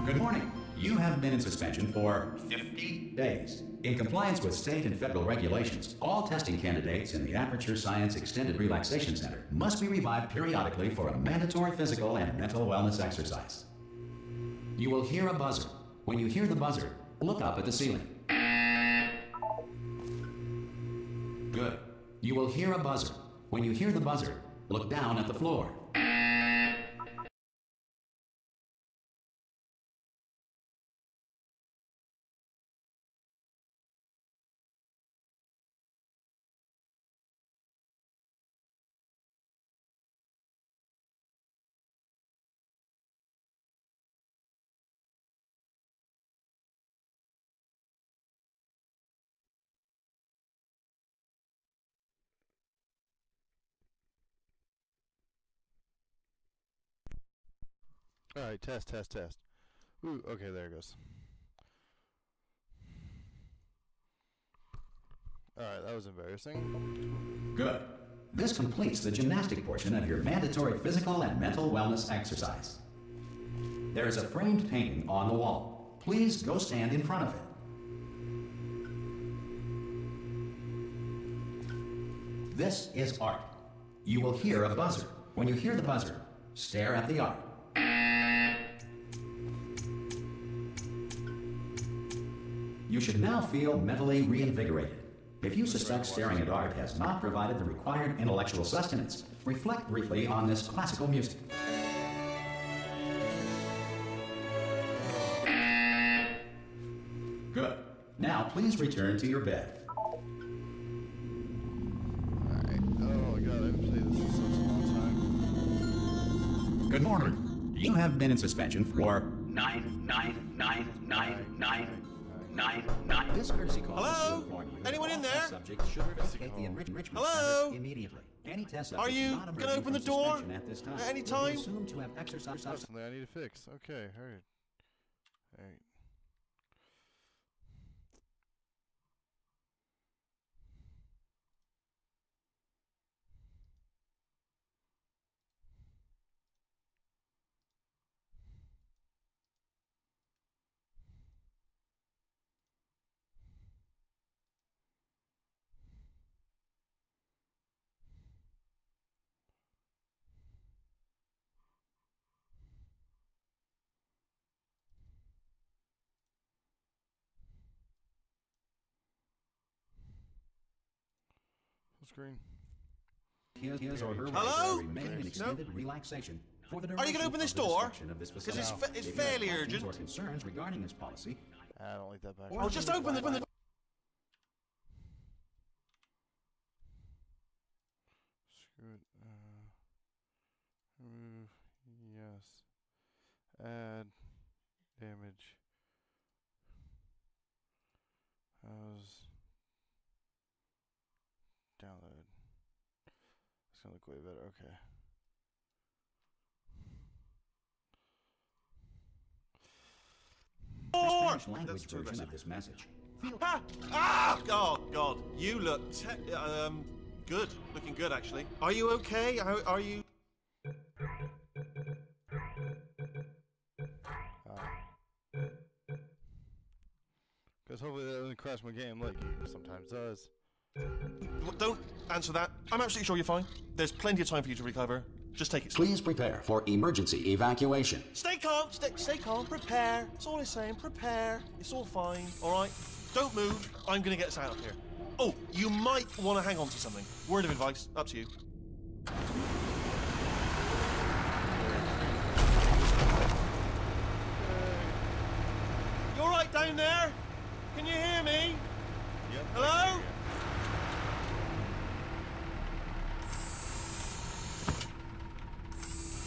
Good morning. You have been in suspension for 50 days. In compliance with state and federal regulations, all testing candidates in the Aperture Science Extended Relaxation Center must be revived periodically for a mandatory physical and mental wellness exercise. You will hear a buzzer. When you hear the buzzer, look up at the ceiling. Good. You will hear a buzzer. When you hear the buzzer, look down at the floor. Alright, test. Ooh, okay, there it goes. Alright, that was embarrassing. Good. This completes the gymnastic portion of your mandatory physical and mental wellness exercise. There is a framed painting on the wall. Please go stand in front of it. This is art. You will hear a buzzer. When you hear the buzzer, stare at the art. You should now feel mentally reinvigorated. If you suspect staring at art has not provided the required intellectual sustenance, reflect briefly on this classical music. Good. Now please return to your bed. Alright, oh my god, I haven't played this in such a long time. Good morning. You have been in suspension for 9999999. This courtesy call. Hello? Anyone in there? Subject should vacate the enrichment Hello? center immediately. Any test Are you gonna open the door at this time? at any time? Assumed to have exercised. That's something I need to fix. Okay, alright. Alright. Full screen. His or her Hello? right to remain in extended relaxation for the Are you gonna open this door? Because Because it's fairly urgent. Or concerns regarding this policy. I don't like that back. Oh, just open the... Screw it. Remove. Yes. Add. Damage. How's. Download. It's gonna look way better. Okay. Spanish language version of this message. Ah! Ah! Oh, God. You look... good. Looking good, actually. Are you okay? Are you... Because hopefully that doesn't crash my game like it sometimes does. Look, don't answer that. I'm absolutely sure you're fine. There's plenty of time for you to recover. Just take it slow. Please prepare for emergency evacuation. Stay calm. Stay calm. Prepare. That's all it's saying. Prepare. It's all fine. All right? Don't move. I'm going to get us out of here. Oh, you might want to hang on to something. Word of advice. Up to you. You all right down there? Can you hear me? Yep. Hello?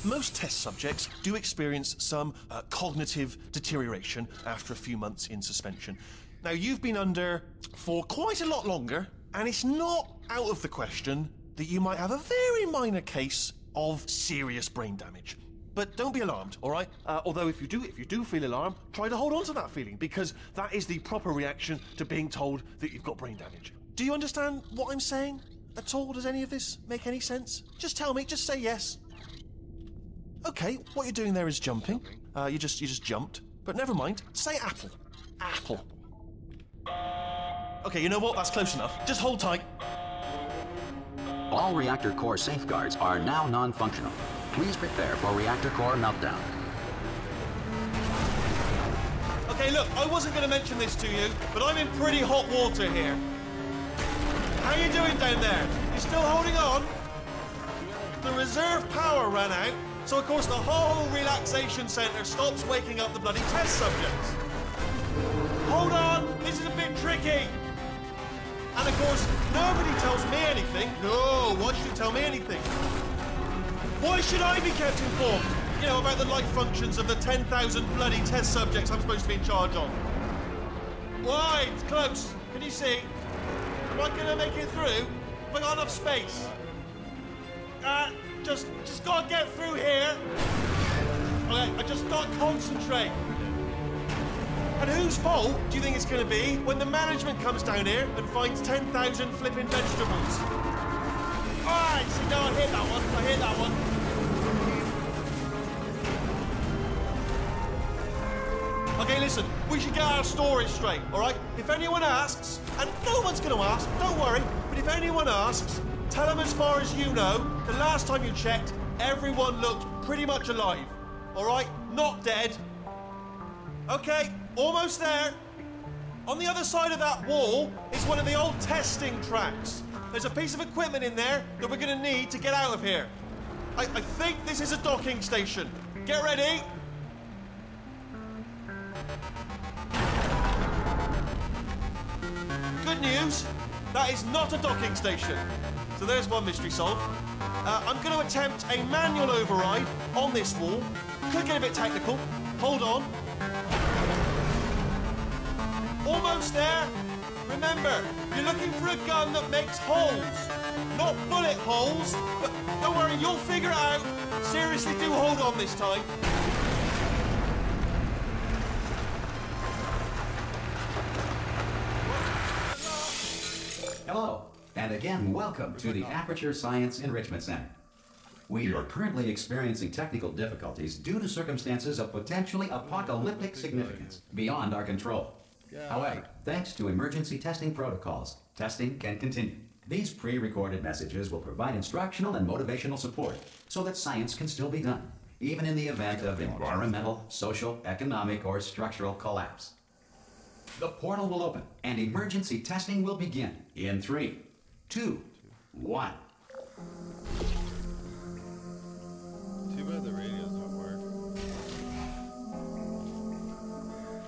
Most test subjects do experience some cognitive deterioration after a few months in suspension. Now, you've been under for quite a lot longer, and it's not out of the question that you might have a very minor case of serious brain damage. But don't be alarmed, all right? Although if you do feel alarmed, try to hold on to that feeling, because that is the proper reaction to being told that you've got brain damage. Do you understand what I'm saying at all? Does any of this make any sense? Just tell me, just say yes. Okay, what you're doing there is jumping. You just jumped. But never mind, say apple. Apple. Okay, you know what? That's close enough. Just hold tight. All reactor core safeguards are now non-functional. Please prepare for reactor core meltdown. Okay, look, I wasn't going to mention this to you, but I'm in pretty hot water here. How you doing down there? You still holding on? The reserve power ran out, so of course the whole relaxation centre stops waking up the bloody test subjects. Hold on, this is a bit tricky. And of course, nobody tells me anything. No, why should you tell me anything? Why should I be kept informed? You know, about the life functions of the 10,000 bloody test subjects I'm supposed to be in charge of. Why? It's close. Can you see? Am I gonna make it through? Have I got enough space? Just gotta get through here. Okay, I just gotta concentrate. And whose fault do you think it's gonna be when the management comes down here and finds 10,000 flipping vegetables? Alright, see, no, I hit that one. I hit that one. Okay, listen, we should get our stories straight, all right? If anyone asks, and no one's going to ask, don't worry, but if anyone asks, tell them as far as you know, the last time you checked, everyone looked pretty much alive, all right? Not dead. Okay, almost there. On the other side of that wall is one of the old testing tracks. There's a piece of equipment in there that we're going to need to get out of here. I think this is a docking station. Get ready. Good news, that is not a docking station. So there's one mystery solved. I'm going to attempt a manual override on this wall. Could get a bit technical. Hold on. Almost there. Remember, you're looking for a gun that makes holes. Not bullet holes, but don't worry, you'll figure it out. Seriously, do hold on this time. Hello, and again, welcome to the Aperture Science Enrichment Center. We are currently experiencing technical difficulties due to circumstances of potentially apocalyptic significance beyond our control. However, thanks to emergency testing protocols, testing can continue. These pre-recorded messages will provide instructional and motivational support so that science can still be done, even in the event of environmental, social, economic, or structural collapse. The portal will open, and emergency testing will begin in 3, 2, 1. Too bad the radios don't work.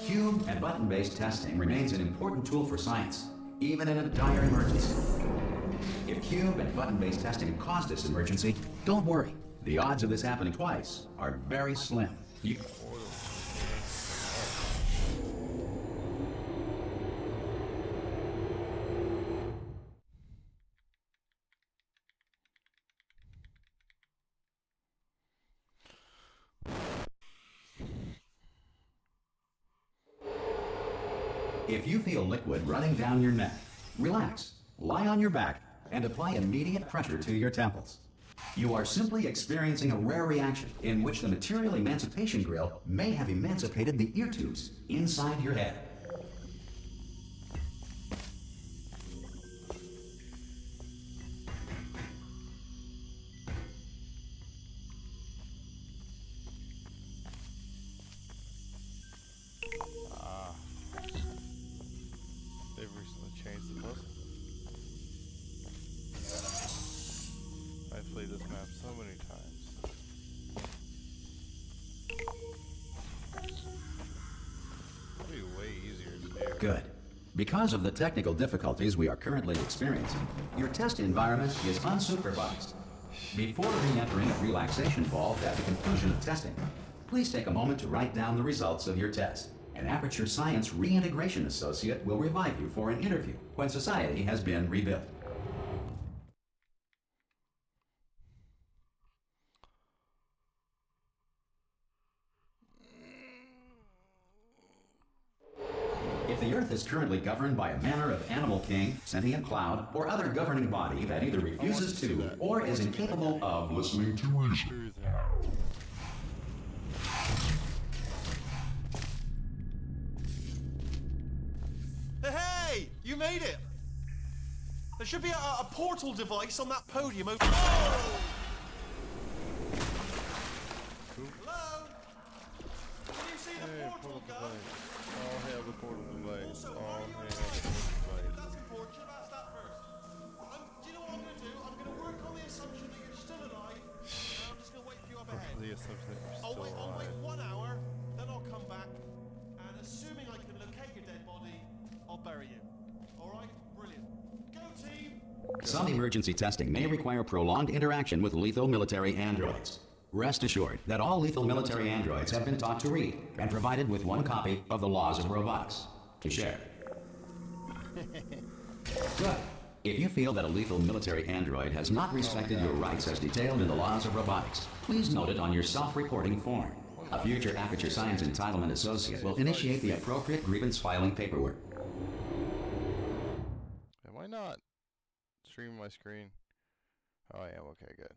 Cube and button-based testing remains an important tool for science, even in a dire emergency. If cube and button-based testing caused this emergency, don't worry. The odds of this happening twice are very slim. If you feel liquid running down your neck, relax, lie on your back, and apply immediate pressure to your temples. You are simply experiencing a rare reaction in which the material emancipation grill may have emancipated the ear tubes inside your head. They've recently changed the puzzle. I've played this map so many times. It'll be way easier to do. Good. Because of the technical difficulties we are currently experiencing, your test environment is unsupervised. Before re-entering a relaxation vault at the conclusion of testing, please take a moment to write down the results of your test. An Aperture Science Reintegration Associate will revive you for an interview when society has been rebuilt. If the Earth is currently governed by a manner of animal king, sentient cloud, or other governing body that either refuses to or is incapable of listening to reason, made it. There should be a portal device on that podium over. Oh! Hello? Can you see the portal go? All hail the portal device. Also, All are you hail okay? the portal device. That's important. Should have asked that first. Do you know what I'm going to do? I'm going to work on the assumption that you're still alive. And I'm just going to wait for you up ahead. The assumption that you're I'll still wait alive. 1 hour, then I'll come back, and assuming I can locate your dead body, I'll bury you. Alright? Brilliant. Go team! Some emergency testing may require prolonged interaction with lethal military androids. Rest assured that all lethal military androids have been taught to read and provided with one copy of the Laws of Robotics to share. Good. If you feel that a lethal military android has not respected your rights as detailed in the Laws of Robotics, please note it on your self-reporting form. A future Aperture Science Entitlement Associate will initiate the appropriate grievance filing paperwork. Am I not streaming my screen? Oh, I am. Okay, good.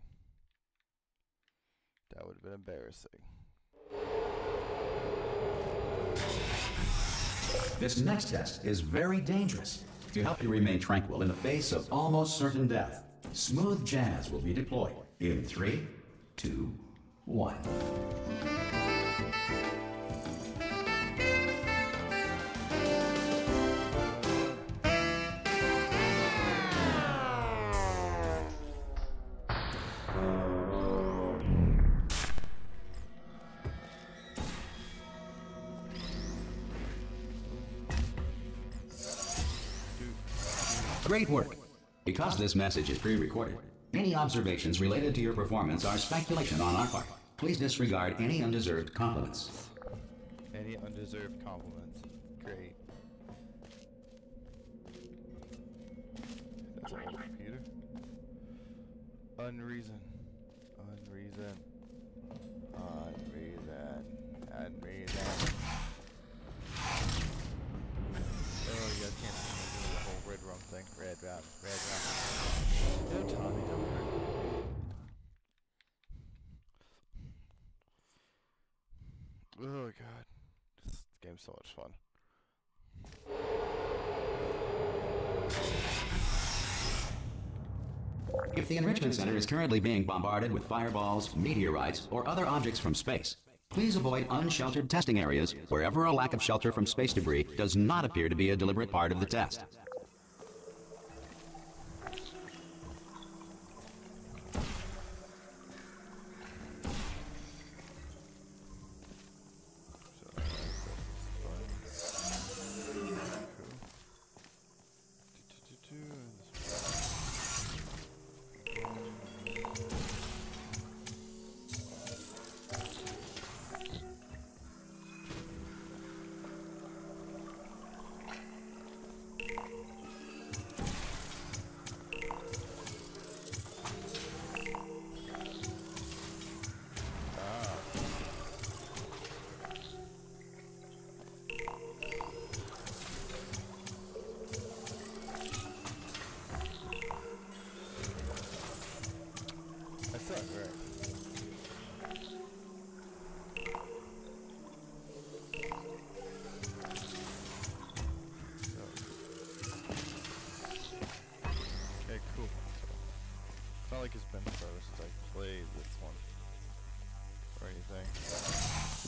That would have been embarrassing. This next test is very dangerous. To help you remain tranquil in the face of almost certain death, smooth jazz will be deployed in 3, 2, 1. Great work. Because this message is pre-recorded, any observations related to your performance are speculation on our part. Please disregard any undeserved compliments. Any undeserved compliments. Great. That's an old computer. Unreason. Unreason. Unreason. Unreason. Oh, you guys can't see me doing the whole red rum thing. Red rum. Red rum. No, Tommy, don't hurt. Oh, God. This game's so much fun. If the Enrichment Center is currently being bombarded with fireballs, meteorites, or other objects from space, please avoid unsheltered testing areas wherever a lack of shelter from space debris does not appear to be a deliberate part of the test.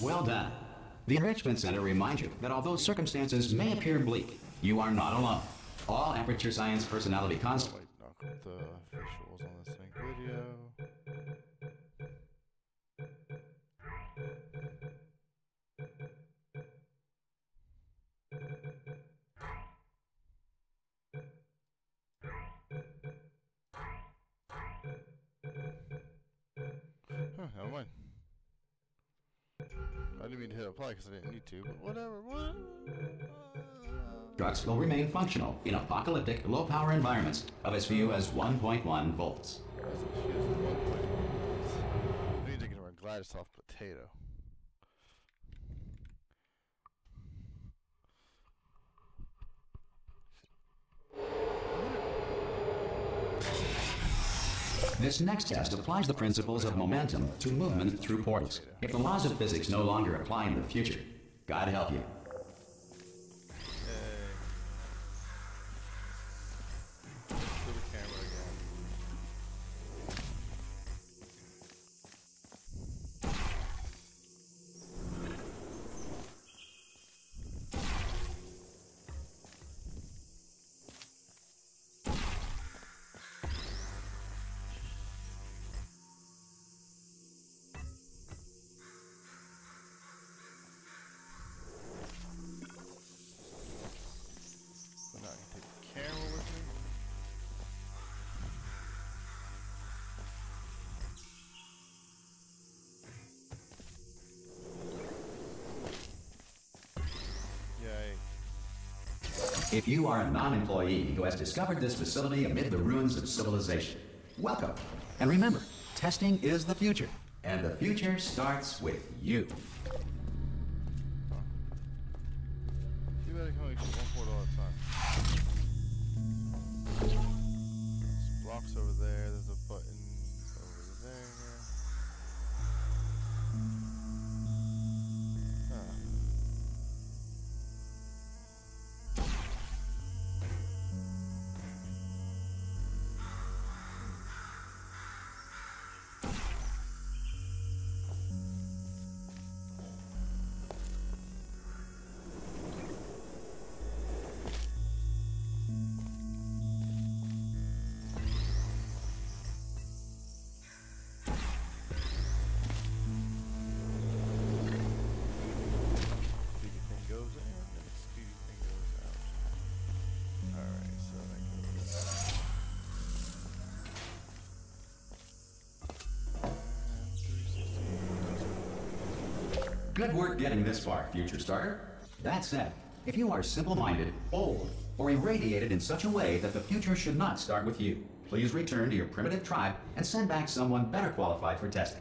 Well done. The Enrichment Center reminds you that although circumstances may appear bleak, you are not alone. All Aperture Science personality constants. Knock out the visuals on this thing. Video. Huh, never mind. I didn't mean to hit apply because I didn't need to, but whatever. Drugs will remain functional in apocalyptic, low-power environments of as few as 1.1 volts. We need to get her a Gladisoft potato. This next test applies the principles of momentum to movement through portals. If the laws of physics no longer apply in the future, God help you. If you are a non-employee who has discovered this facility amid the ruins of civilization, welcome. And remember, testing is the future, and the future starts with you. Too bad I can only shoot one portal at a time. There's blocks over there. There's a button over there. Good work getting this far, future starter. That said, if you are simple-minded, old, or irradiated in such a way that the future should not start with you, please return to your primitive tribe and send back someone better qualified for testing.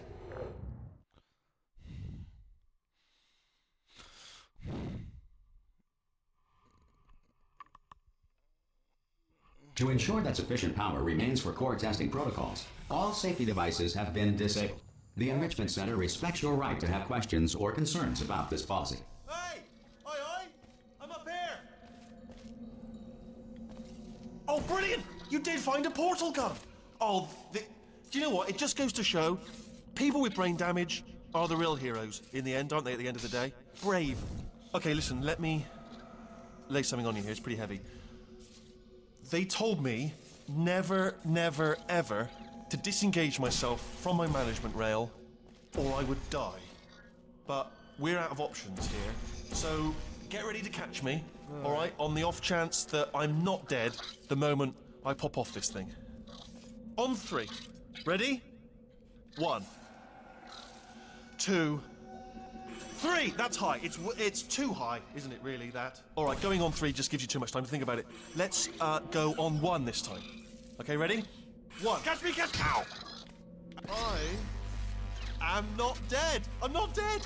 To ensure that sufficient power remains for core testing protocols, all safety devices have been disabled. The Enrichment Center respects your right to have questions or concerns about this policy. Hey! Oi, oi! I'm up here! Oh, brilliant! You did find a portal gun! Oh, do you know what? It just goes to show, people with brain damage are the real heroes in the end, aren't they, at the end of the day? Brave. Okay, listen, let me lay something on you here. It's pretty heavy. They told me never, never, ever to disengage myself from my management rail, or I would die. But we're out of options here, so get ready to catch me, all right, on the off chance that I'm not dead the moment I pop off this thing. On 3. Ready? 1, 2, 3. That's high. It's too high, isn't it, really, that? All right, going on 3 just gives you too much time to think about it. Let's go on 1 this time. Okay, ready? 1. Catch me, catch me! Ow! I am not dead. I'm not dead.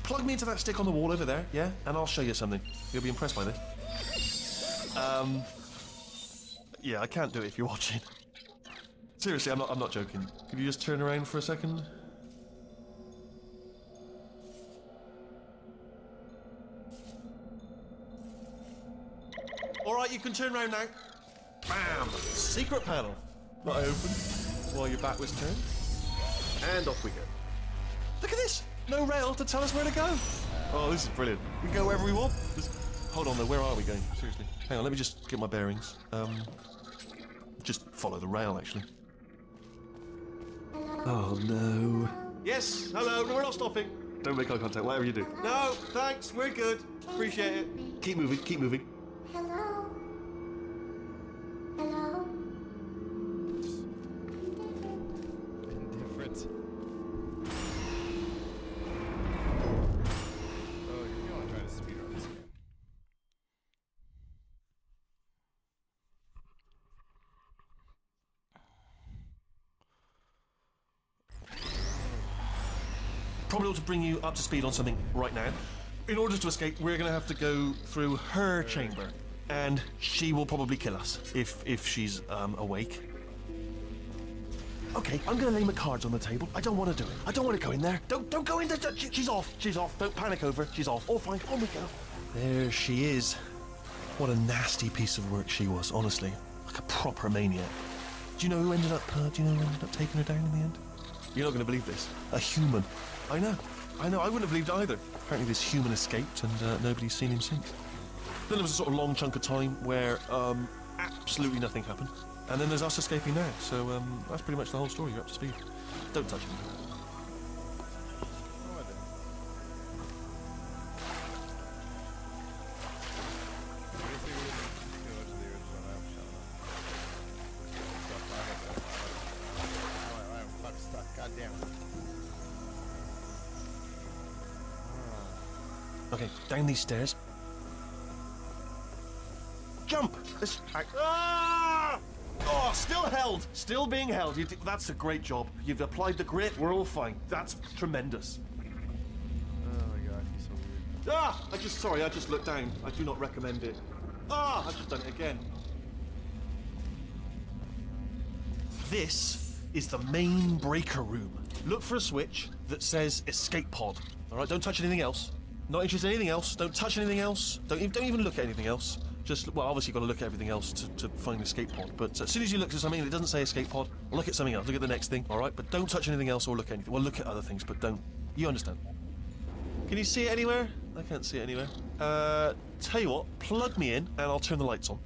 Plug me into that stick on the wall over there, yeah? And I'll show you something. You'll be impressed by this. Yeah, I can't do it if you're watching. Seriously, I'm not joking. Could you just turn around for a second? All right, you can turn around now. Bam! Secret panel. That I opened while your back was turned. And off we go. Look at this! No rail to tell us where to go. Oh, this is brilliant. We can go wherever we want. Hold on though, where are we going? Seriously. Hang on, let me just get my bearings. Just follow the rail, actually. Oh no. Yes, hello, no, we're not stopping. Don't make eye contact, whatever you do. No, thanks, we're good. Appreciate it. Keep moving, keep moving. Hello? Hello? Indifferent. Oh, you're going to try to speedrun this game. Probably ought to bring you up to speed on something right now. In order to escape, we're going to have to go through her chamber. And she will probably kill us if she's awake. Okay, I'm gonna lay my cards on the table. I don't want to do it. I don't want to go in there. Don't go in there. She's off. She's off. Don't panic over. She's off. All fine. On we go. There she is. What a nasty piece of work she was. Honestly, like a proper maniac. Do you know who ended up? Taking her down in the end? You're not gonna believe this. A human. I know. I wouldn't have believed either. Apparently, this human escaped, and nobody's seen him since. Then there was a sort of long chunk of time where absolutely nothing happened. And then there's us escaping now. So that's pretty much the whole story. You're up to speed. Don't touch me. No, I didn't. Seriously, we didn't go to the original map, shall I? I'm fucking stuck. God damn it. Okay, down these stairs. jump. Ah! Oh, still held. Still being held. That's a great job. You've applied the grit. We're all fine. That's tremendous. Oh my god, he's so weird. Ah! I just looked down. I do not recommend it. Ah! I've just done it again. This is the main breaker room. Look for a switch that says escape pod. All right, don't touch anything else. Not interested in anything else. Don't touch anything else. Don't even look at anything else. Just, well, obviously you've got to look at everything else to find the escape pod. But as soon as you look at something that doesn't say escape pod, look at something else. Look at the next thing, all right? But don't touch anything else or look at anything. Well, look at other things, but don't. You understand? Can you see it anywhere? I can't see it anywhere. Tell you what, plug me in and I'll turn the lights on.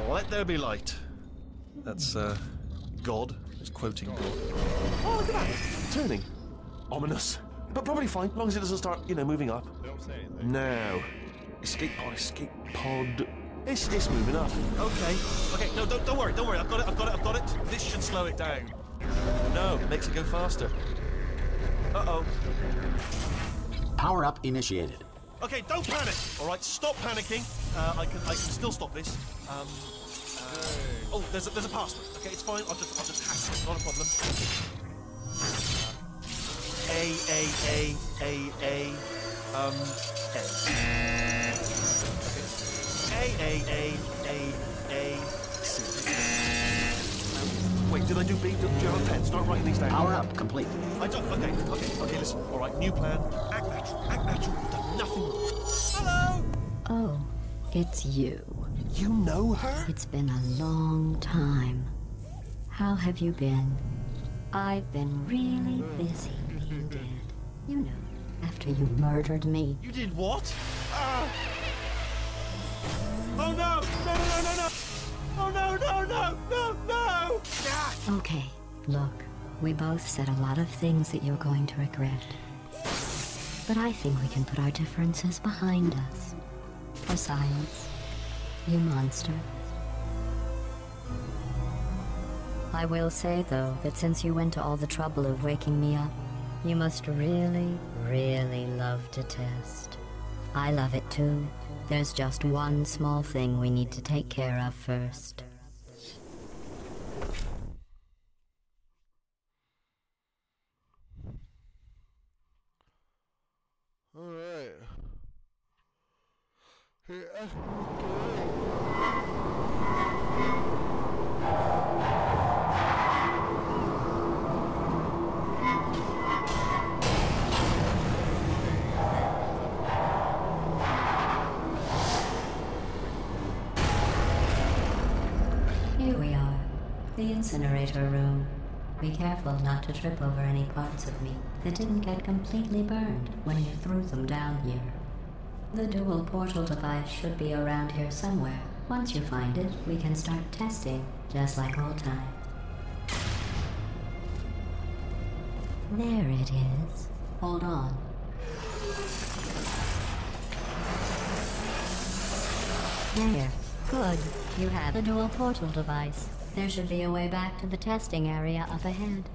Let there be light. That's, God. It's quoting God. Oh, look at that. It's turning. Ominous. But probably fine, as long as it doesn't start, moving up. Don't say anything. Now. Escape pod. It's moving up. Okay, no, don't worry. I've got it. This should slow it down. No, it makes it go faster. Uh-oh. Power up initiated. Okay, don't panic. All right, stop panicking. I can still stop this. Oh, there's a password. Okay, it's fine. I'll just hack it. Not a problem. A. C. Wait, did I do B? Do you have a pen? Start writing these down. Power up complete. I don't. Okay. Listen. All right, new plan. Act natural. You've done nothing wrong. Hello. Oh, it's you. You know her? It's been a long time. How have you been? I've been really busy being dead. You know, after you murdered me. You did what? Oh no! No! Oh no! Ah! Okay, look, we both said a lot of things that you're going to regret. But I think we can put our differences behind us. For science. You monster. I will say, though, that since you went to all the trouble of waking me up, you must really, really love to test. I love it too. There's just one small thing we need to take care of first. Alright. Here we are, the incinerator room. Be careful not to trip over any parts of me that didn't get completely burned when you threw them down here. The dual portal device should be around here somewhere. Once you find it, we can start testing, just like old times. There it is. Hold on. There. Good. You have the dual portal device. There should be a way back to the testing area up ahead.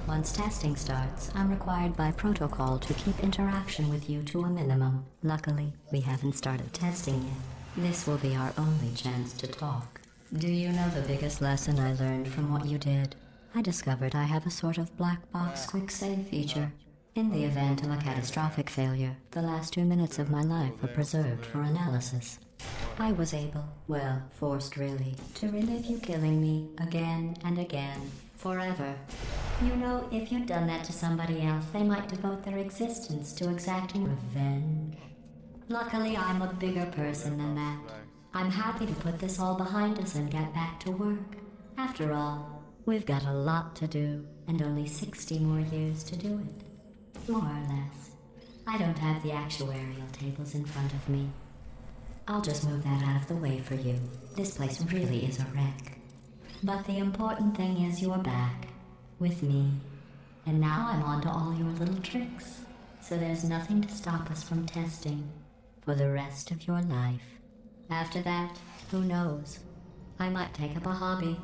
Once testing starts, I'm required by protocol to keep interaction with you to a minimum. Luckily, we haven't started testing yet. This will be our only chance to talk. Do you know the biggest lesson I learned from what you did? I discovered I have a sort of black box quick save feature. In the event of a catastrophic failure, the last 2 minutes of my life are preserved for analysis. I was able, well, forced really, to relive you killing me again and again, forever. You know, if you'd done that to somebody else, they might devote their existence to exacting revenge. Luckily, I'm a bigger person than that. I'm happy to put this all behind us and get back to work. After all, we've got a lot to do, and only 60 more years to do it. More or less. I don't have the actuarial tables in front of me. I'll just move that out of the way for you. This place really is a wreck. But the important thing is you're back. With me. And now I'm on to all your little tricks. So there's nothing to stop us from testing. For the rest of your life. After that, who knows? I might take up a hobby.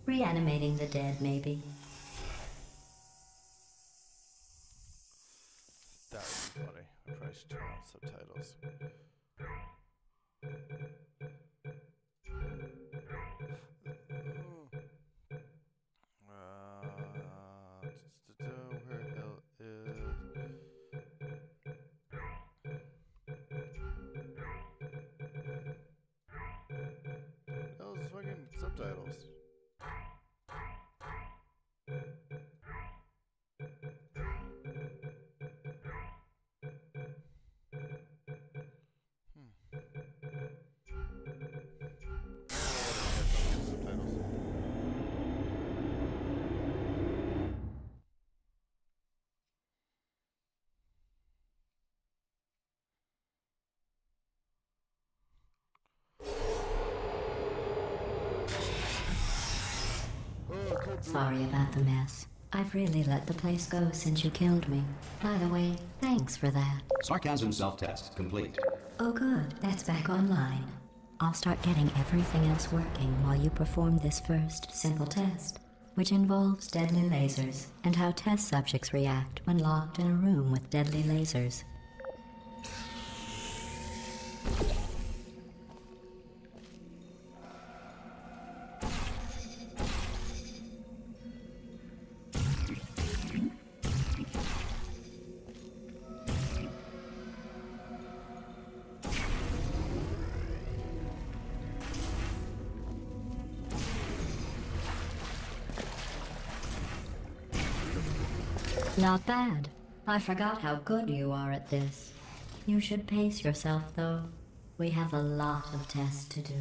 Reanimating the dead, maybe. That would be funny. I probably should turn on subtitles. Where the hell is... Those fucking subtitles. Sorry about the mess. I've really let the place go since you killed me. By the way, thanks for that. Sarcasm self-test complete. Oh good, that's back online. I'll start getting everything else working while you perform this first simple test, which involves deadly lasers and how test subjects react when locked in a room with deadly lasers. Not bad. I forgot how good you are at this. You should pace yourself, though. We have a lot of tests to do.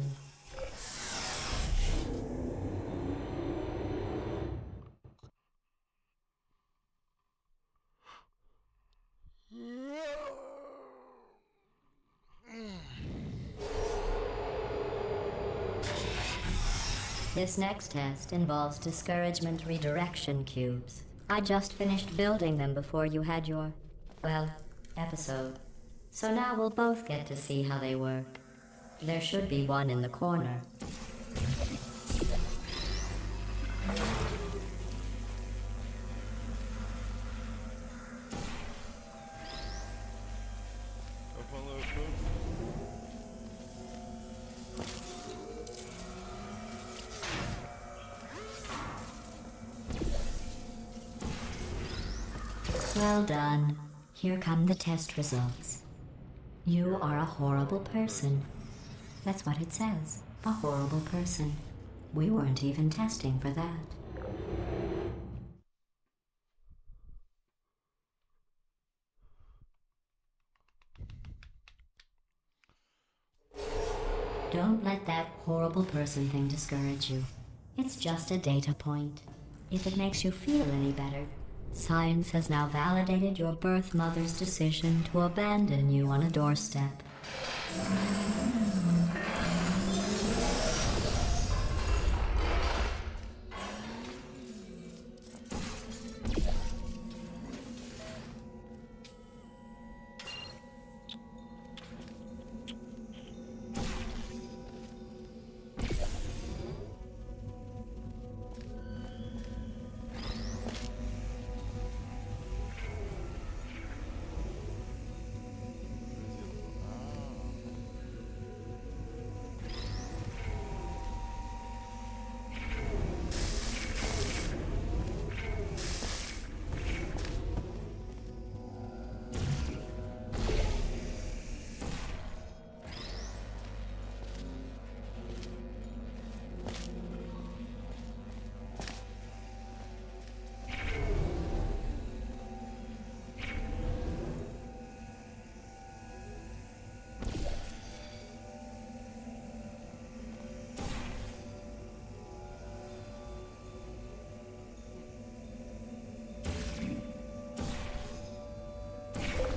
This next test involves discouragement redirection cubes. I just finished building them before you had your, well, episode. So now we'll both get to see how they work. There should be one in the corner. Well done. Here come the test results. You are a horrible person. That's what it says. A horrible person. We weren't even testing for that. Don't let that horrible person thing discourage you. It's just a data point. If it makes you feel any better, science has now validated your birth mother's decision to abandon you on a doorstep.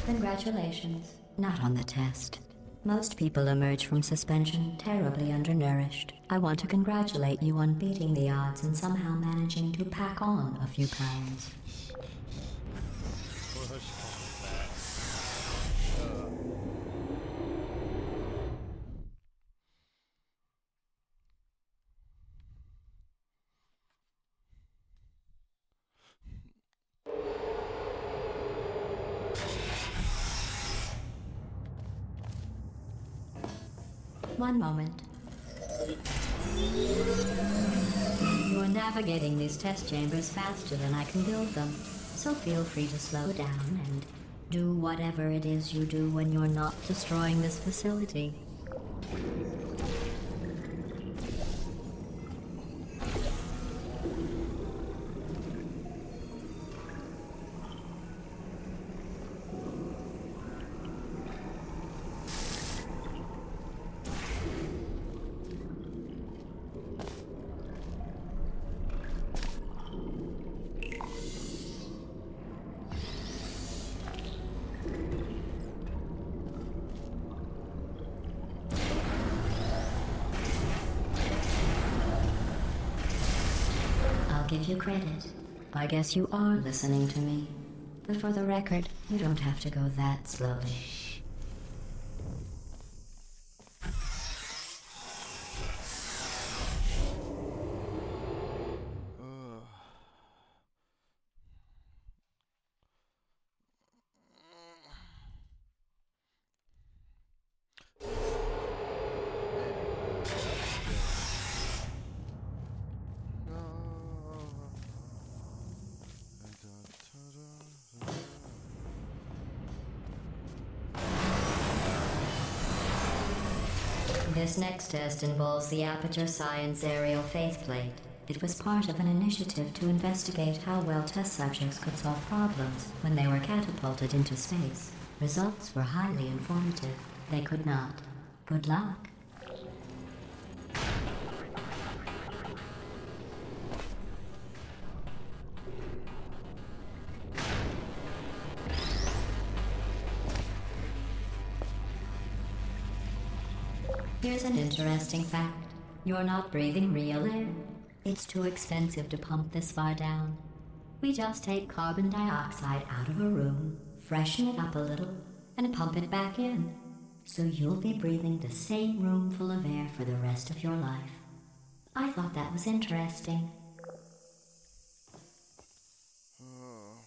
Congratulations. Not on the test. Most people emerge from suspension terribly undernourished. I want to congratulate you on beating the odds and somehow managing to pack on a few pounds. One moment. You are navigating these test chambers faster than I can build them, so feel free to slow down and do whatever it is you do when you're not destroying this facility. Give you credit. I guess you are listening to me. But for the record, you don't have to go that slowly. This next test involves the Aperture Science Aerial Faceplate. It was part of an initiative to investigate how well test subjects could solve problems when they were catapulted into space. Results were highly informative. They could not. Good luck. Here's an interesting fact. You're not breathing real air. It's too expensive to pump this far down. We just take carbon dioxide out of a room, freshen it up a little, and pump it back in. So you'll be breathing the same room full of air for the rest of your life. I thought that was interesting. Oh,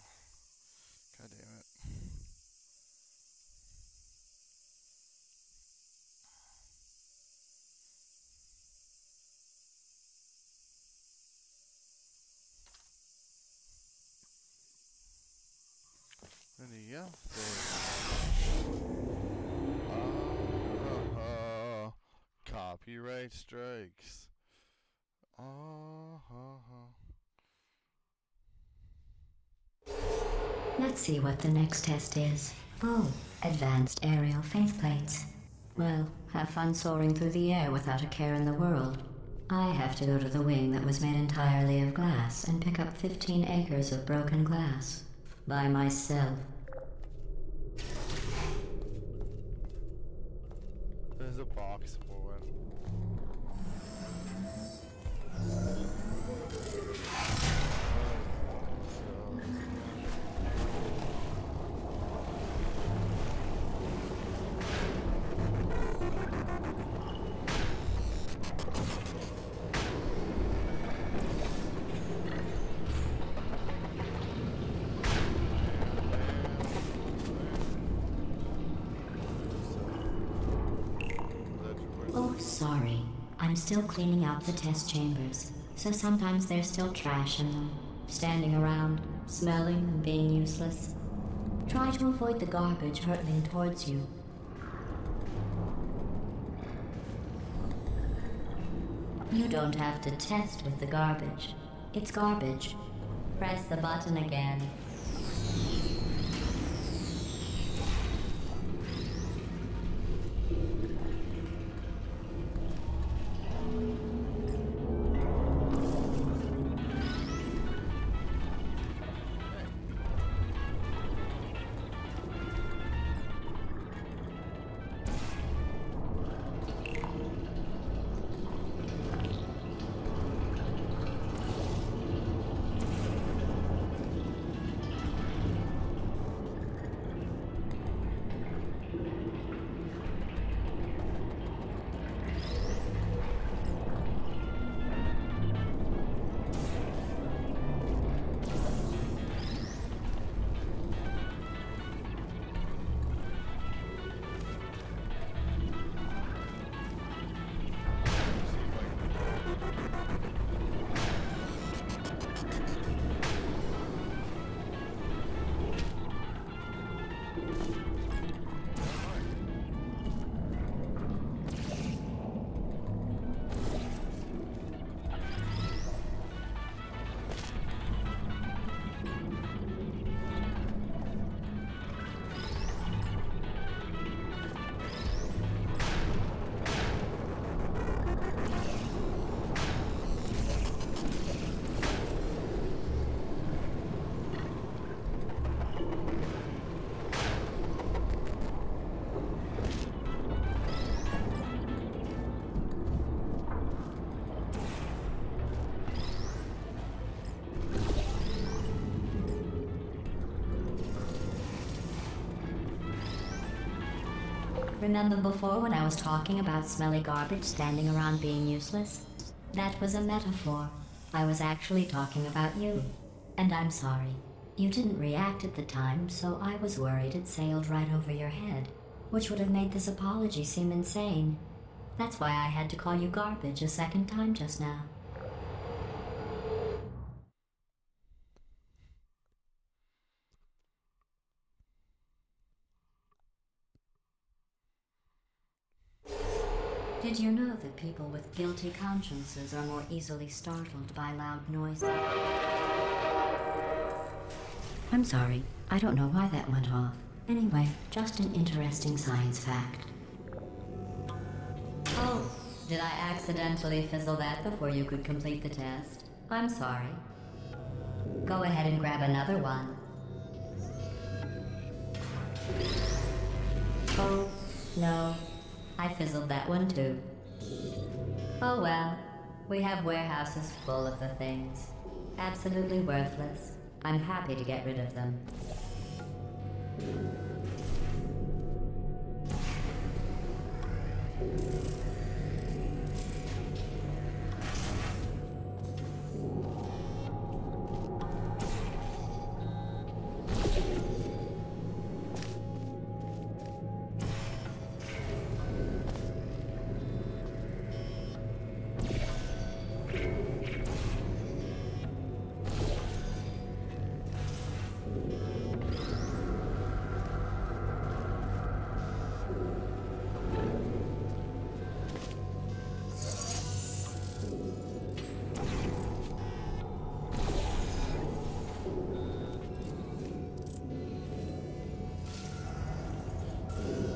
God damn it. Yeah. Copyright strikes. Let's see what the next test is. Oh, advanced aerial faceplates. Well, have fun soaring through the air without a care in the world. I have to go to the wing that was made entirely of glass and pick up 15 acres of broken glass. By myself. There's a box for it. Oh, sorry. I'm still cleaning out the test chambers, so sometimes there's still trash in them, standing around, smelling and being useless. Try to avoid the garbage hurtling towards you. You don't have to test with the garbage. It's garbage. Press the button again. Remember before when I was talking about smelly garbage standing around being useless? That was a metaphor. I was actually talking about you. And I'm sorry. You didn't react at the time, so I was worried it sailed right over your head, which would have made this apology seem insane. That's why I had to call you garbage a second time just now. Did you know that people with guilty consciences are more easily startled by loud noises? I'm sorry, I don't know why that went off. Anyway, just an interesting science fact. Oh, did I accidentally fizzle that before you could complete the test? I'm sorry. Go ahead and grab another one. Oh, no. I fizzled that one too. Oh well, we have warehouses full of the things. Absolutely worthless. I'm happy to get rid of them.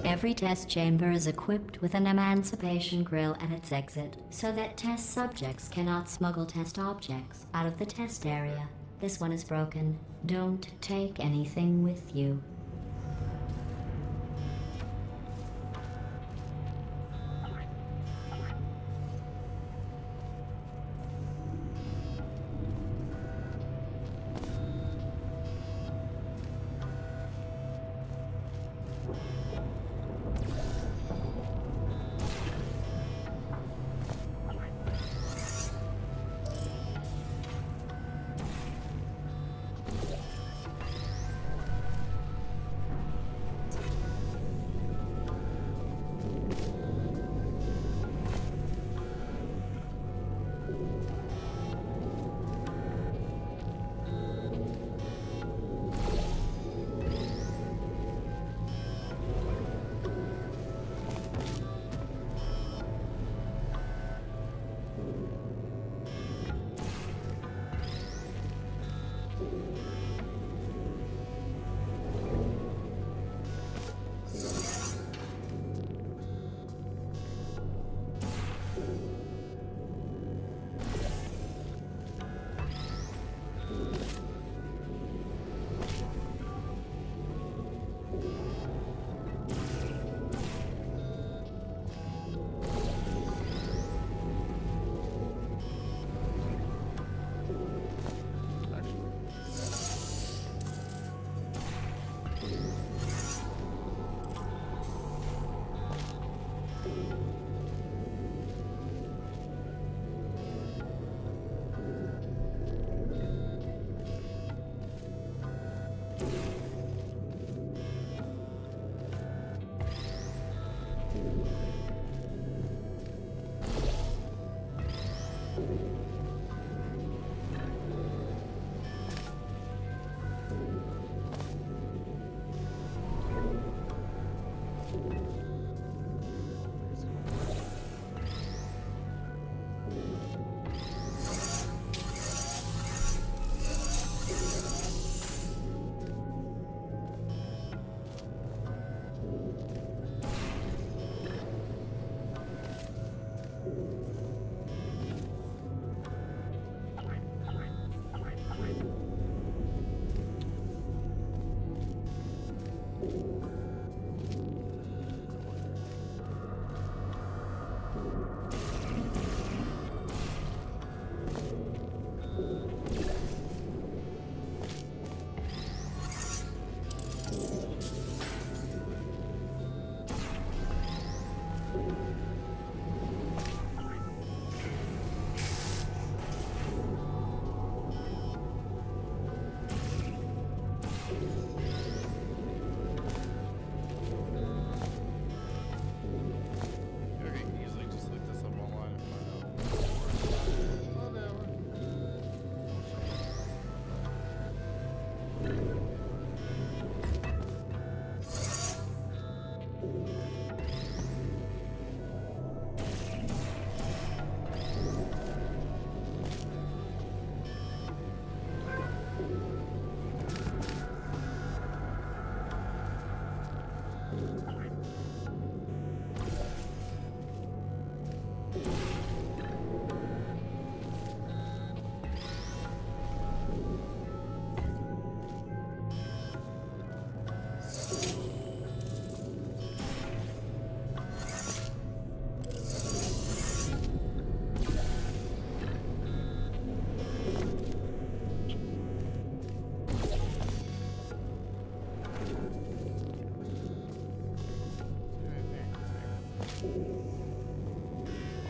Every test chamber is equipped with an emancipation grill at its exit, so that test subjects cannot smuggle test objects out of the test area. This one is broken. Don't take anything with you.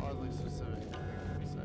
Oddly specific, I think to say.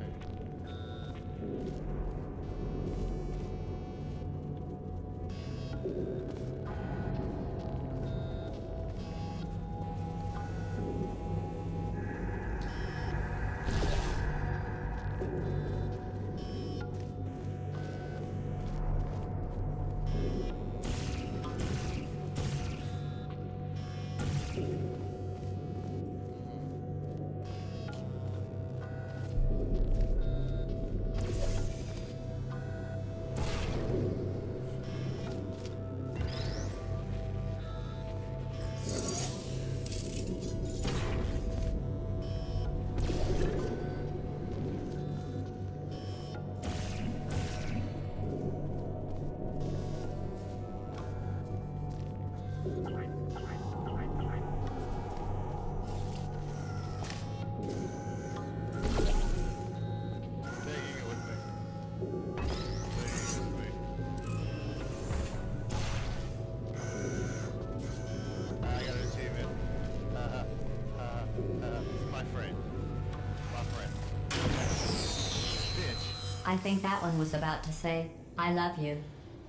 I think that one was about to say, I love you.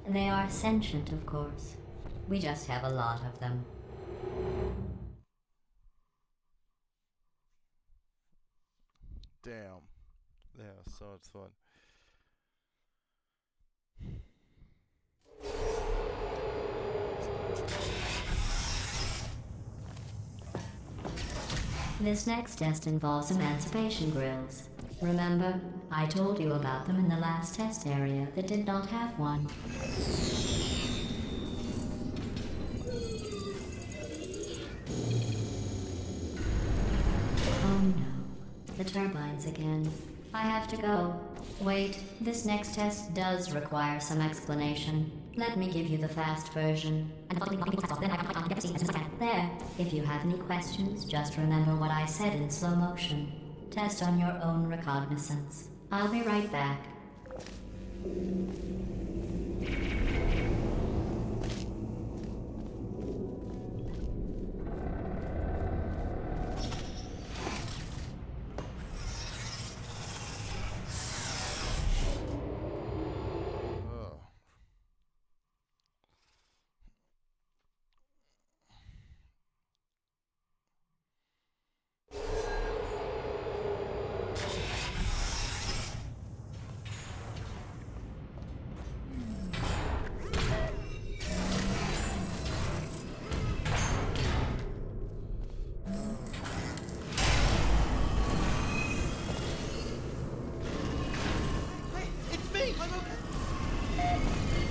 They are sentient, of course. We just have a lot of them. Damn. Yeah, so much fun. This next test involves emancipation grills. Remember, I told you about them in the last test area that did not have one. Oh no, the turbines again. I have to go. Wait, this next test does require some explanation. Let me give you the fast version. There, if you have any questions, just remember what I said in slow motion. Test on your own recognizance. I'll be right back.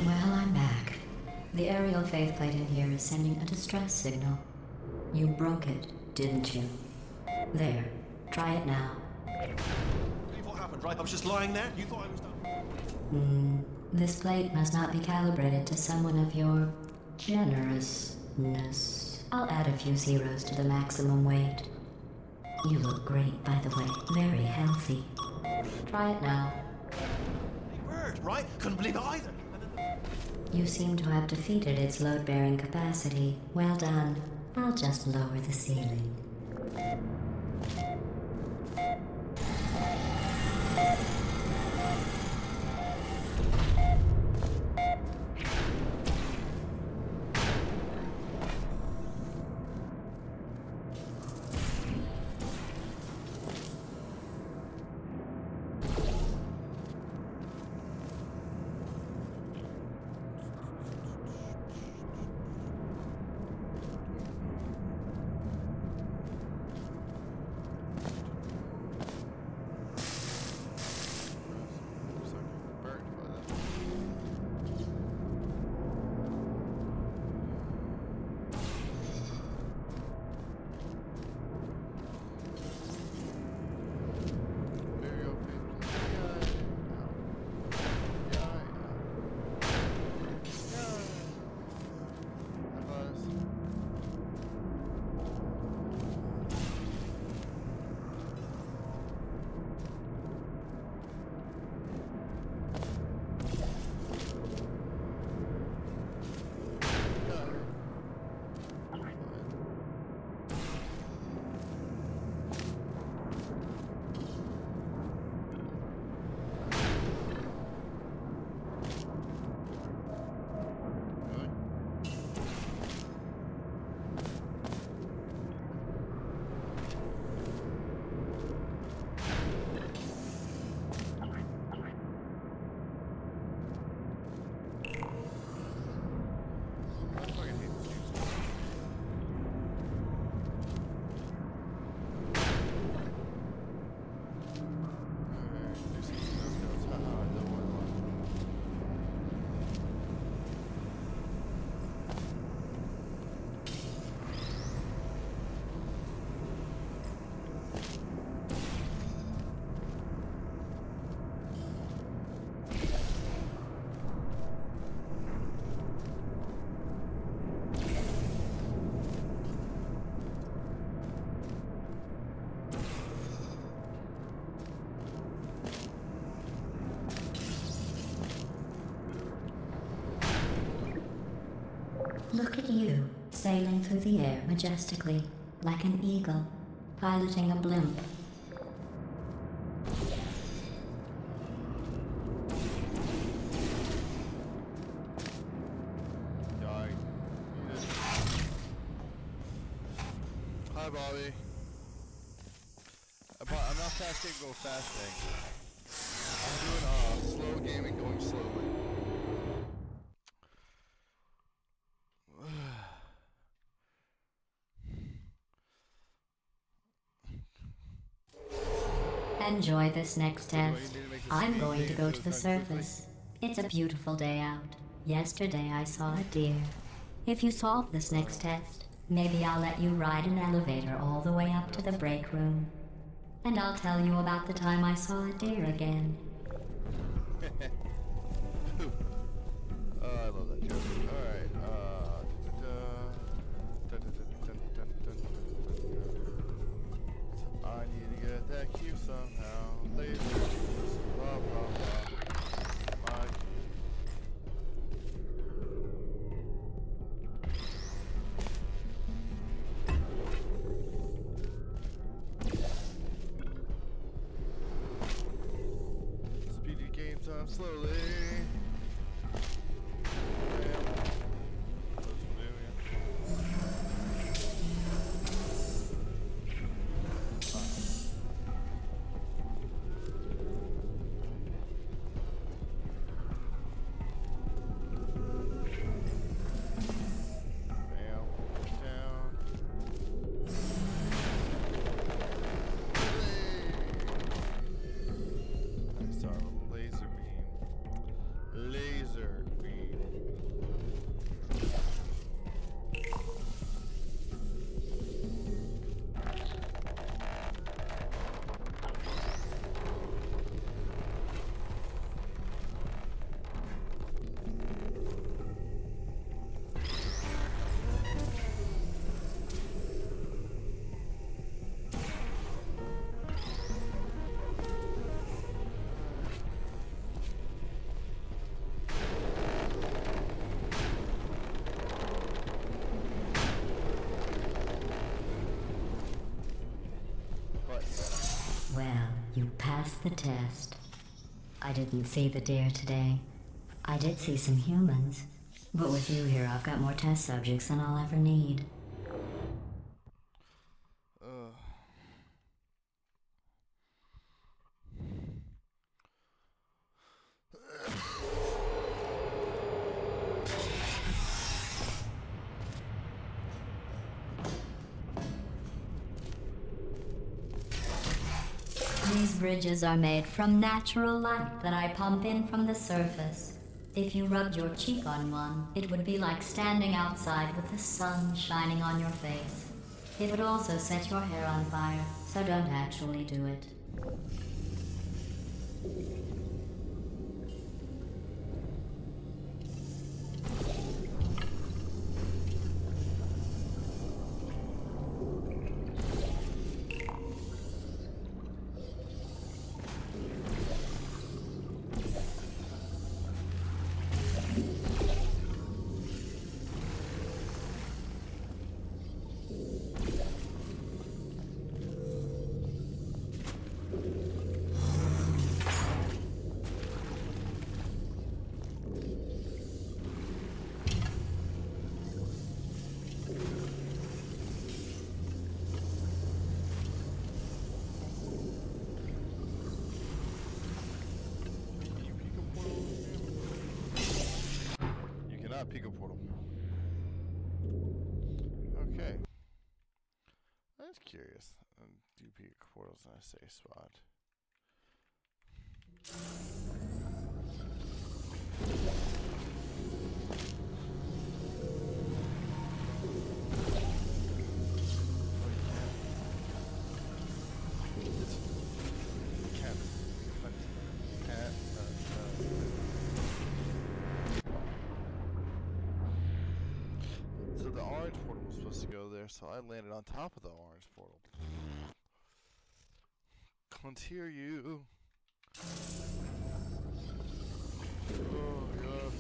Well, I'm back. The aerial faceplate in here is sending a distress signal. You broke it, didn't you? There. Try it now. What happened, right? I was just lying there. You thought I was done. This plate must not be calibrated to someone of your generousness. I'll add a few zeros to the maximum weight. You look great, by the way. Very healthy. Try it now. Bird, right? Couldn't believe it either. You seem to have defeated its load-bearing capacity. Well done. I'll just lower the ceiling. Look at you, sailing through the air majestically, like an eagle, piloting a blimp. Hi, Bobby. I'm not fasting, go fasting. I'm doing slow gaming, going slowly. Enjoy this next test. I'm going to go to the surface. It's a beautiful day out. Yesterday I saw a deer. If you solve this next test, maybe I'll let you ride an elevator all the way up to the break room. And I'll tell you about the time I saw a deer again. I love that joke. Alright, I need to get that cue somehow. Later. Blah, blah, blah. My speedy game time slowly. Well, you passed the test. I didn't see the deer today. I did see some humans. But with you here, I've got more test subjects than I'll ever need. These bridges are made from natural light that I pump in from the surface. If you rubbed your cheek on one, it would be like standing outside with the sun shining on your face. It would also set your hair on fire, so don't actually do it. Pico portal. Okay. That's curious. Do pico portals in a safe spot? So I landed on top of the orange portal. Can't hear you. Oh, God.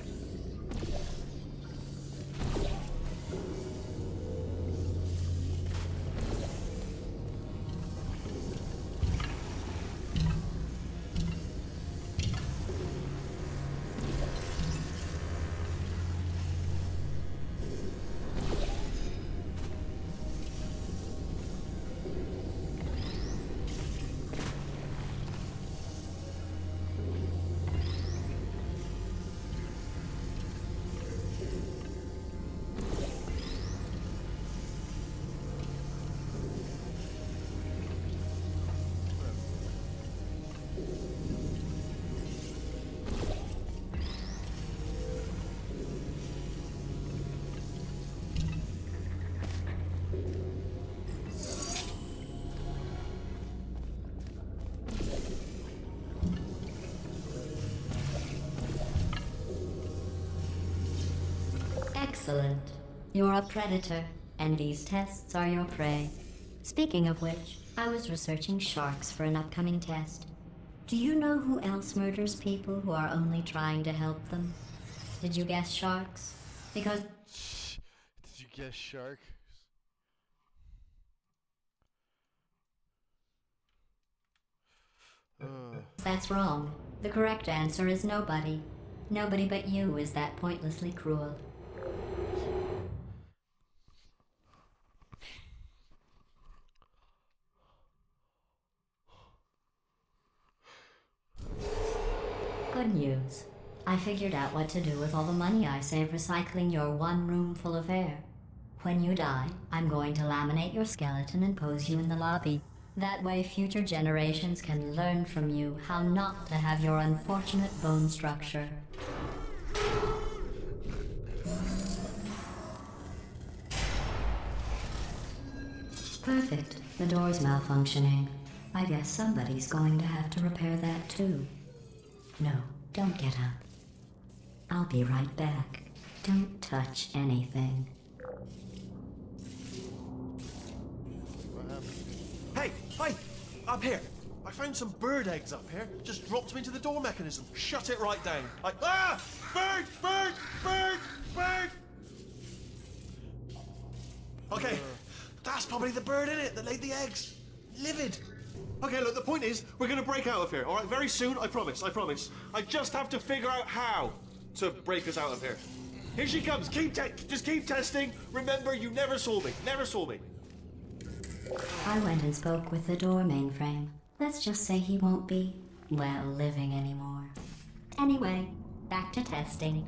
Excellent. You're a predator, and these tests are your prey. Speaking of which, I was researching sharks for an upcoming test. Do you know who else murders people who are only trying to help them? Did you guess sharks? Because Did you guess shark? that's wrong. The correct answer is nobody. Nobody but you is that pointlessly cruel. Good news. I figured out what to do with all the money I save recycling your one room full of air. When you die, I'm going to laminate your skeleton and pose you in the lobby. That way future generations can learn from you how not to have your unfortunate bone structure. Perfect. The door's malfunctioning. I guess somebody's going to have to repair that too. No, don't get up. I'll be right back. Don't touch anything. What happened? Hey, hey, up here. I found some bird eggs up here. Just dropped them into the door mechanism. Shut it right down. Bird, bird, bird, bird. Okay, that's probably the bird in it that laid the eggs. Livid. Okay, look, the point is, we're gonna break out of here, all right? Very soon, I promise, I promise. I just have to figure out how to break us out of here. Here she comes. Just keep testing. Remember, you never saw me. Never saw me. I went and spoke with the door mainframe. Let's just say he won't be, well, living anymore. Anyway, back to testing.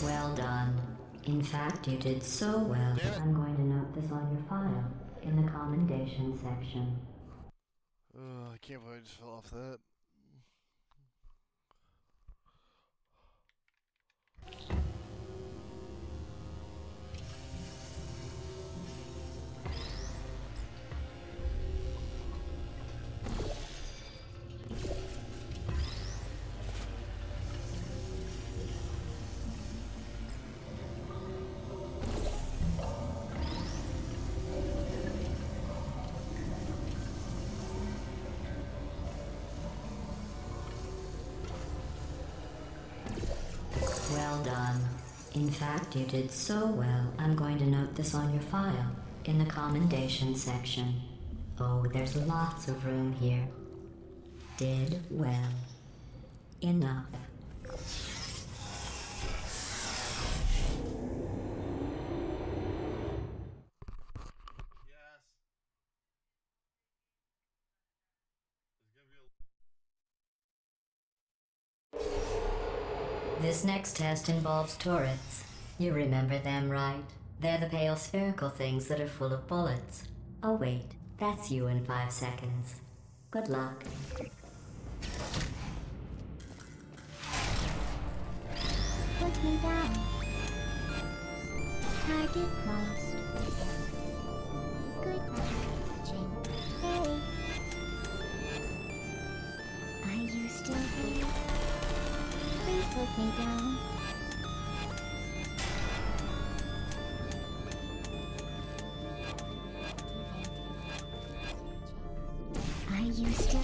Well done. In fact, you did so well. Damn it. I'm going to note this on your file in the commendation section. I can't believe I just fell off that. Well done. In fact, you did so well, I'm going to note this on your file in the commendation section. Oh, there's lots of room here. Did well. Enough. This next test involves turrets. You remember them, right? They're the pale spherical things that are full of bullets. Oh wait, that's you in 5 seconds. Good luck. Put me down. Target lost. Good night, Jim. Hey. Are you still there? Please put me down. Are you still?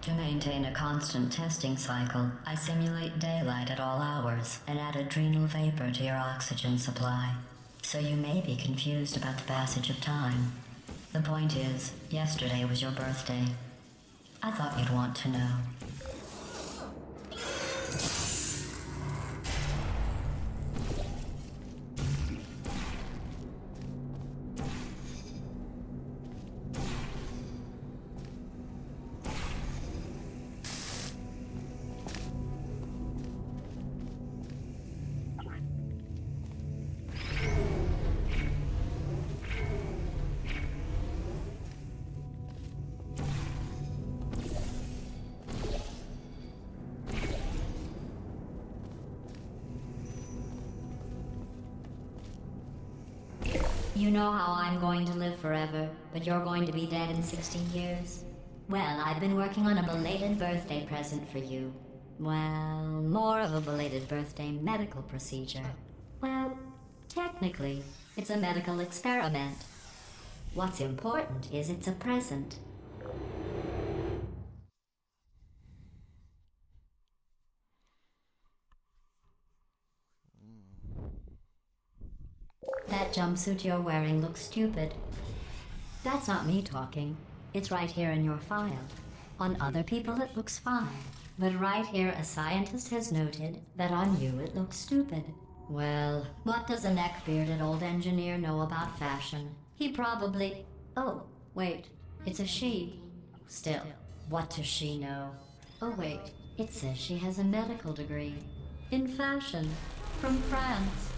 To maintain a constant testing cycle, I simulate daylight at all hours and add adrenal vapor to your oxygen supply. So you may be confused about the passage of time. The point is, yesterday was your birthday. I thought you'd want to know. You know how I'm going to live forever, but you're going to be dead in 60 years? Well, I've been working on a belated birthday present for you. Well, more of a belated birthday medical procedure. Well, technically, it's a medical experiment. What's important is it's a present. That jumpsuit you're wearing looks stupid. That's not me talking. It's right here in your file. On other people it looks fine. But right here a scientist has noted that on you it looks stupid. Well, what does a neck-bearded old engineer know about fashion? He probably... Oh, wait. It's a she. Still, what does she know? Oh wait, it says she has a medical degree. In fashion. From France.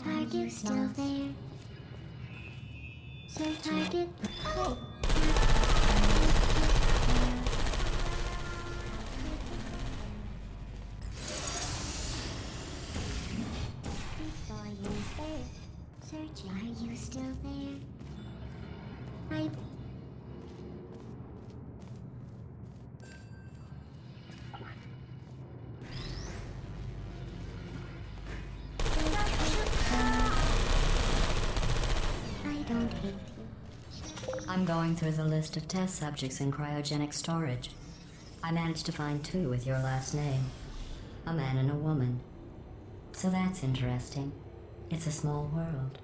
Are you still there? Sir Target? Oh. Are you there? Searching. Are you still there? I'm going through the list of test subjects in cryogenic storage. I managed to find 2 with your last name. A man and a woman. So that's interesting. It's a small world.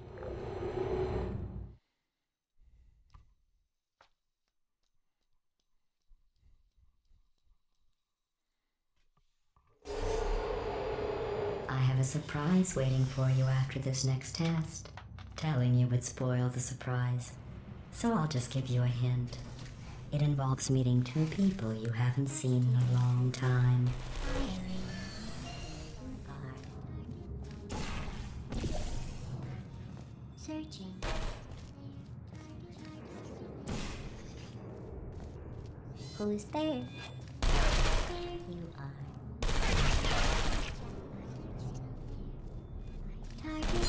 I have a surprise waiting for you after this next test. Telling you would spoil the surprise. So I'll just give you a hint. It involves meeting 2 people you haven't seen in a long time. Searching. Who's there? There you are. Target.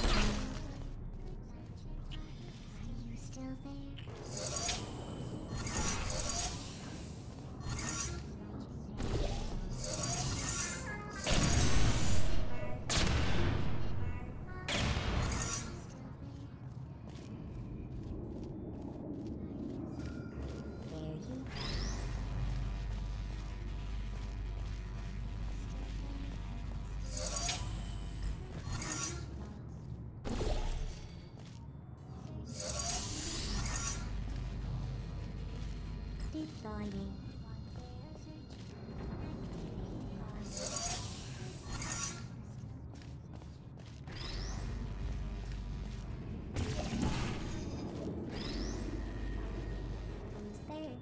Are you still there? Deploying. Who's there?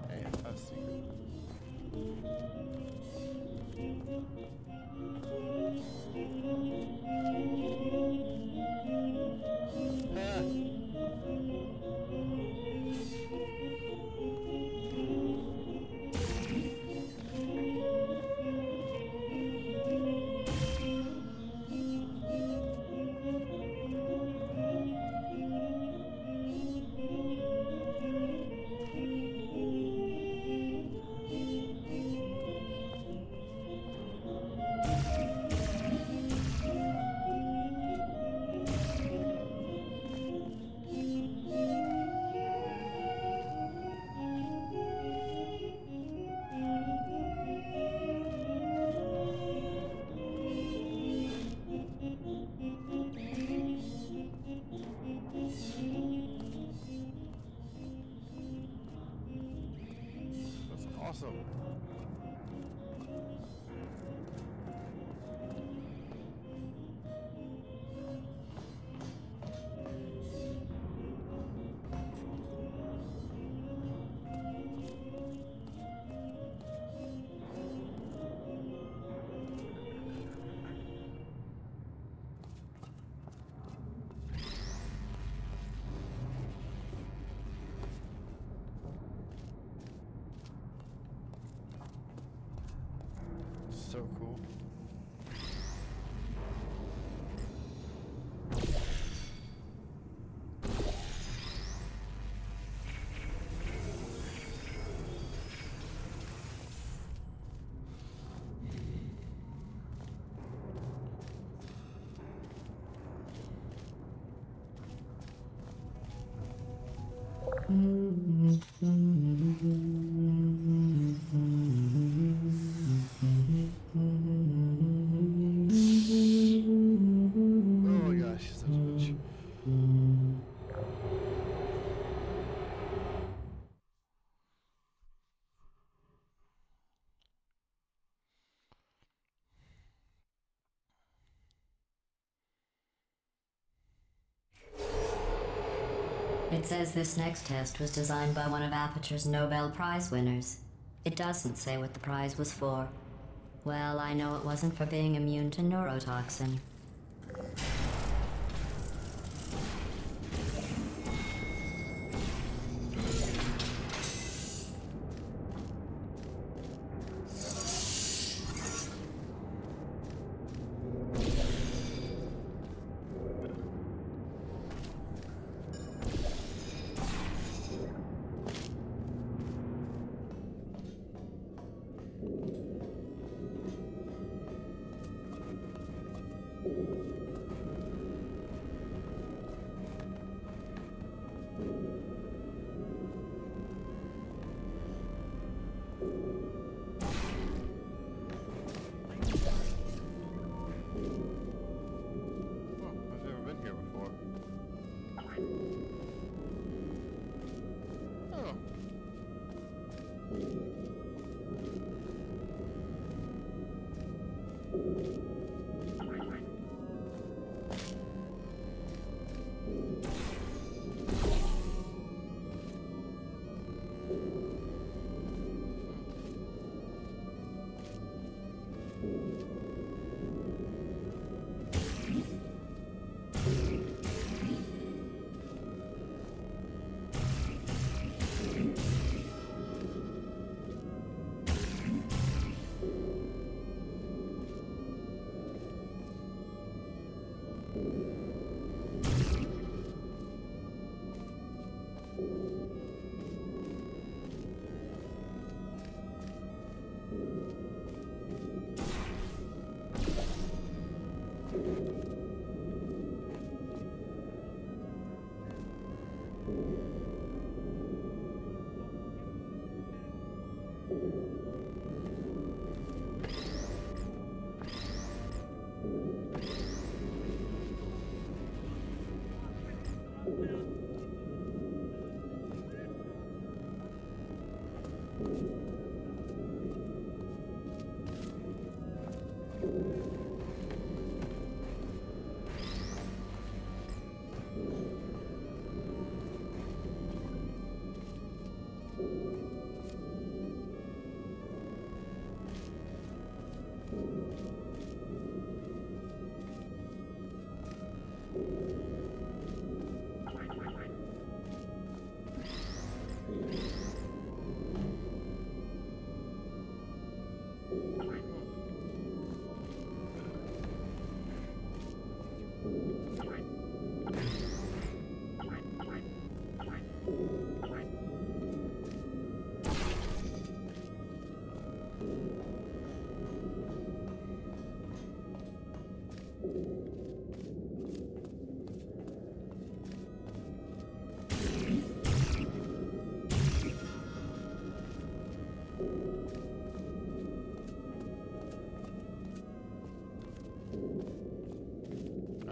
Hey, I found a secret. That's awesome. So cool. Oh my gosh, such a bitch. It says this next test was designed by one of Aperture's Nobel Prize winners. It doesn't say what the prize was for. Well, I know it wasn't for being immune to neurotoxin.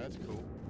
That's cool.